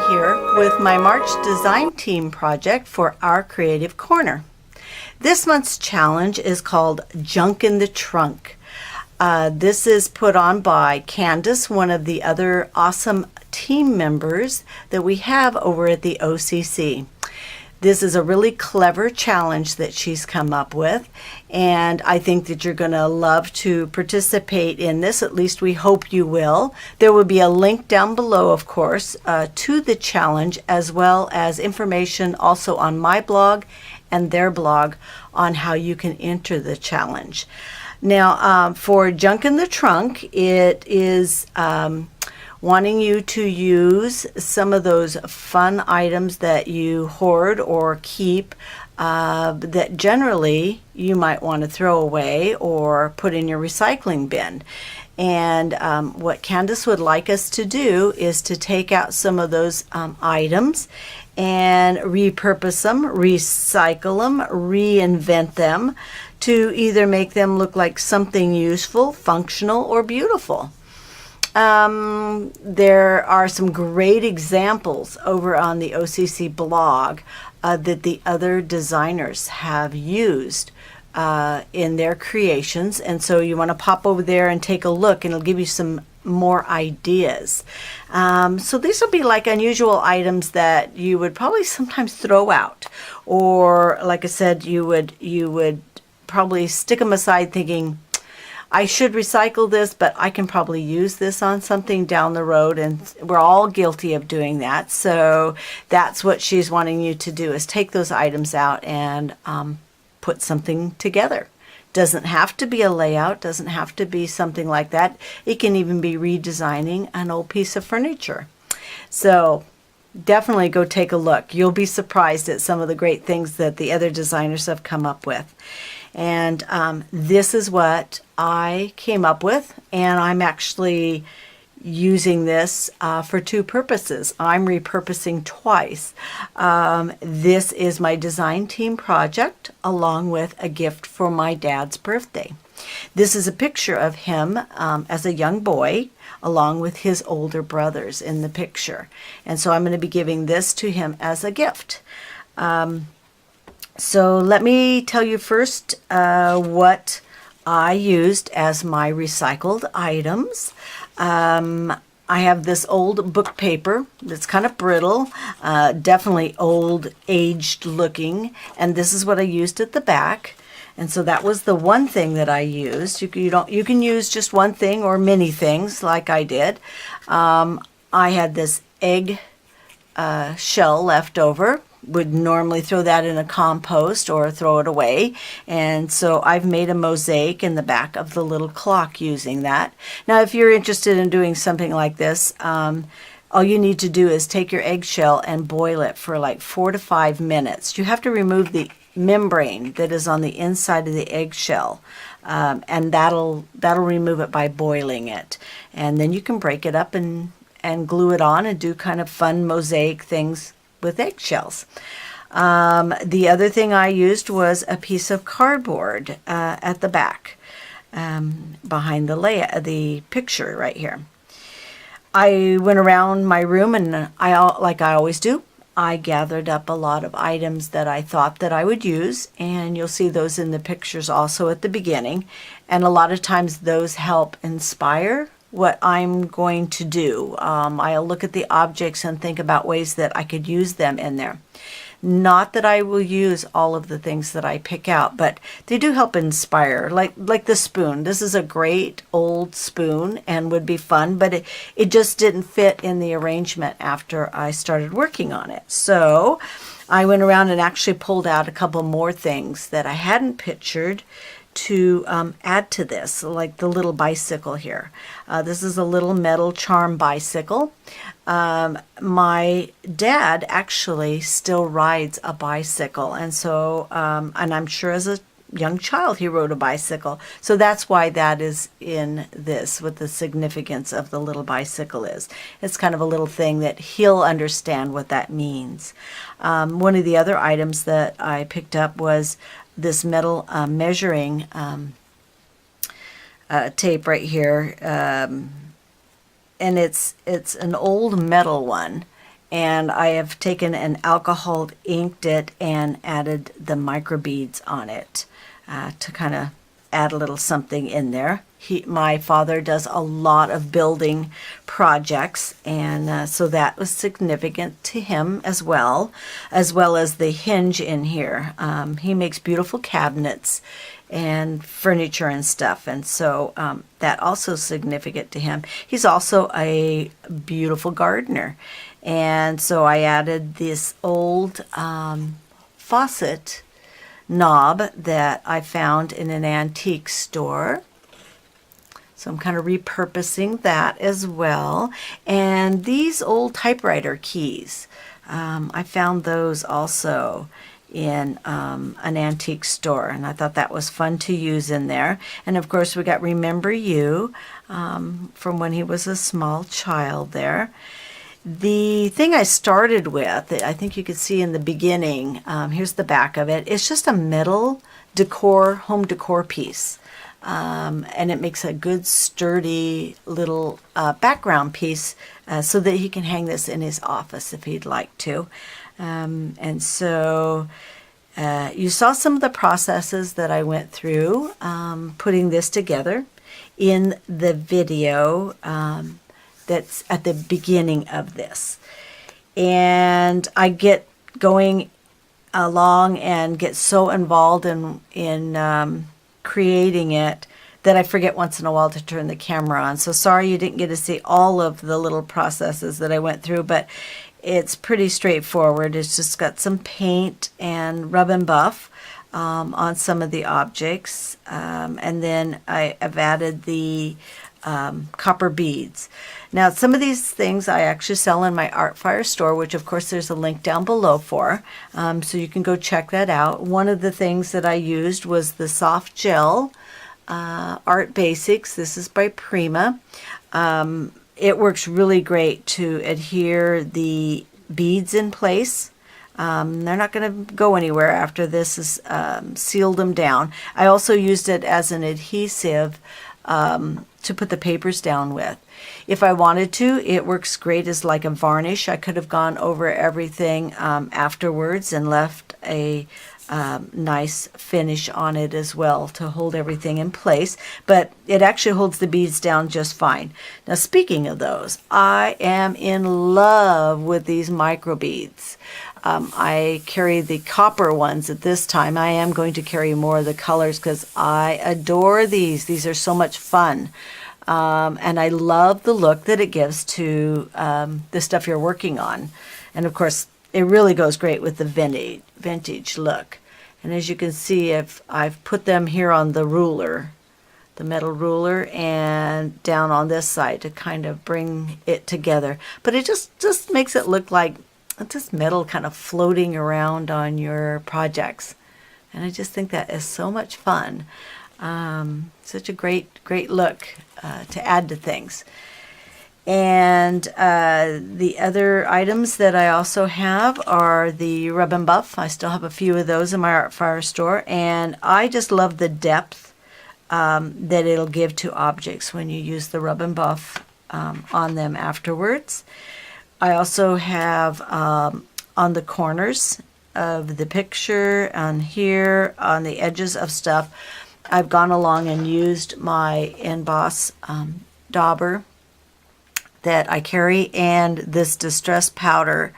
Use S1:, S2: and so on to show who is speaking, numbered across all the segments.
S1: here with my March design team project for our Creative Corner. This month's challenge is called Junk in the Trunk. This is put on by Candace, one of the other awesome team members that we have over at the OCC. This is a really clever challenge that she's come up with, and I think that you're going to love to participate in this. At least we hope you will. There will be a link down below, of course, to the challenge, as well as information also on my blog and their blog on how you can enter the challenge. Now, for Junk in the Trunk, it is wanting you to use some of those fun items that you hoard or keep that generally you might want to throw away or put in your recycling bin. And what Candace would like us to do is to take out some of those items and repurpose them, recycle them, reinvent them to either make them look like something useful, functional, or beautiful. There are some great examples over on the OCC blog that the other designers have used in their creations, and so you want to pop over there and take a look, and it'll give you some more ideas. So these will be like unusual items that you would probably sometimes throw out, or like I said, you would probably stick them aside thinking, I should recycle this, but I can probably use this on something down the road, and we're all guilty of doing that. So that's what she's wanting you to do, is take those items out and put something together. Doesn't have to be a layout, doesn't have to be something like that. It can even be redesigning an old piece of furniture. So definitely go take a look. You'll be surprised at some of the great things that the other designers have come up with. And this is what I came up with, and I'm actually using this for two purposes. I'm repurposing twice. This is my design team project along with a gift for my dad's birthday. This is a picture of him as a young boy along with his older brothers in the picture. And so I'm going to be giving this to him as a gift. So let me tell you first what I used as my recycled items. I have this old book paper that's kind of brittle, definitely old, aged looking, and this is what I used at the back. And so that was the one thing that I used. You can use just one thing or many things like I did. I had this egg shell left over. Would normally throw that in a compost or throw it away, and so I've made a mosaic in the back of the little clock using that. Now if you're interested in doing something like this, all you need to do is take your eggshell and boil it for like 4 to 5 minutes. You have to remove the membrane that is on the inside of the eggshell, and that'll remove it by boiling it, and then you can break it up and glue it on and do kind of fun mosaic things with eggshells. The other thing I used was a piece of cardboard at the back behind the picture right here. I went around my room, and like I always do, I gathered up a lot of items that I thought that I would use, and you'll see those in the pictures also at the beginning. And a lot of times those help inspire what I'm going to do. I'll look at the objects and think about ways that I could use them in there. Not that I will use all of the things that I pick out, but they do help inspire, like the spoon. This is a great old spoon and would be fun, but it just didn't fit in the arrangement after I started working on it. So I went around and actually pulled out a couple more things that I hadn't pictured to add to this, like the little bicycle here. This is a little metal charm bicycle. My dad actually still rides a bicycle, and so and I'm sure as a young child he rode a bicycle, so that's why that is in this, what the significance of the little bicycle is. It's kind of a little thing that he'll understand what that means. One of the other items that I picked up was this metal measuring tape right here, and it's an old metal one, and I have taken an alcohol, inked it, and added the microbeads on it to kind of add a little something in there. My father does a lot of building projects, and so that was significant to him as well as the hinge in here. He makes beautiful cabinets and furniture and stuff, and so that also is significant to him. He's also a beautiful gardener, and so I added this old faucet knob that I found in an antique store. So I'm kind of repurposing that as well. And these old typewriter keys, I found those also in an antique store, and I thought that was fun to use in there. And of course we got Remember You from when he was a small child there. The thing I started with, I think you could see in the beginning, here's the back of it. It's just a metal decor, home decor piece. And it makes a good sturdy little background piece so that he can hang this in his office if he'd like to. And so you saw some of the processes that I went through putting this together in the video that's at the beginning of this. And I get going along and get so involved in creating it that I forget once in a while to turn the camera on. So sorry you didn't get to see all of the little processes that I went through, but it's pretty straightforward. It's just got some paint and rub and buff on some of the objects. And then I've added the copper beads. Now, some of these things I actually sell in my Art Fire store, which of course there's a link down below for, so you can go check that out. One of the things that I used was the soft gel Art Basics. This is by Prima. It works really great to adhere the beads in place. They're not going to go anywhere after this is sealed them down. I also used it as an adhesive to put the papers down with. If I wanted to, it works great as like a varnish. I could have gone over everything afterwards and left a nice finish on it as well to hold everything in place, but it actually holds the beads down just fine. Now, speaking of those, I am in love with these micro beads. I carry the copper ones at this time. I am going to carry more of the colors because I adore these. These are so much fun. And I love the look that it gives to the stuff you're working on. And of course, it really goes great with the vintage look. And as you can see, I've put them here on the ruler, the metal ruler, and down on this side to kind of bring it together. But it just makes it look like just metal kind of floating around on your projects. And I just think that is so much fun. Such a great look to add to things. And the other items that I also have are the rub and buff. I still have a few of those in my Art Fire store, and I just love the depth that it'll give to objects when you use the rub and buff on them afterwards. I also have on the corners of the picture, on here, on the edges of stuff, I've gone along and used my emboss dauber that I carry and this distress powder,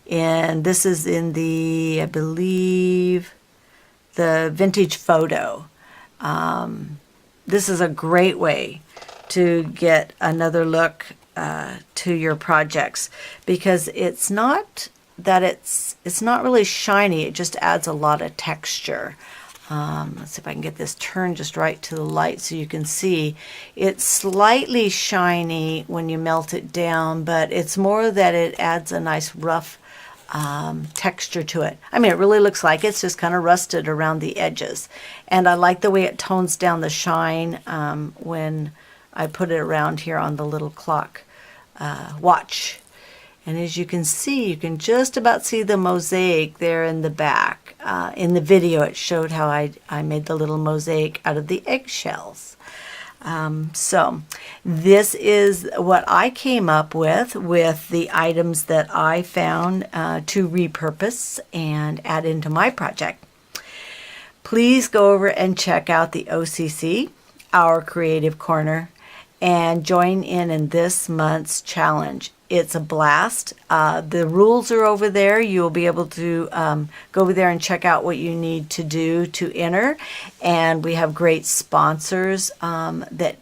S1: and this is in the, I believe, the Vintage Photo. This is a great way to get another look to your projects, because it's not that it's not really shiny, it just adds a lot of texture. Let's see if I can get this turned just right to the light so you can see. It's slightly shiny when you melt it down, but it's more that it adds a nice rough texture to it. I mean, it really looks like it's just kind of rusted around the edges. And I like the way it tones down the shine when I put it around here on the little clock watch. And as you can see, you can just about see the mosaic there in the back. In the video, it showed how I made the little mosaic out of the eggshells. So this is what I came up with the items that I found to repurpose and add into my project. Please go over and check out the OCC, our Creative Corner, and join in this month's challenge. It's a blast. The rules are over there. You'll be able to go over there and check out what you need to do to enter. And we have great sponsors that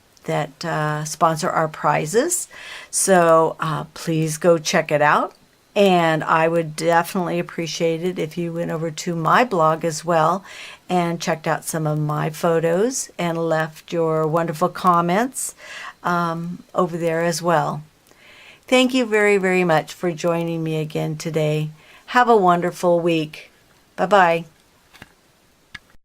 S1: sponsor our prizes. So please go check it out. And I would definitely appreciate it if you went over to my blog as well and checked out some of my photos and left your wonderful comments over there as well. Thank you very, very much for joining me again today. Have a wonderful week. Bye-bye.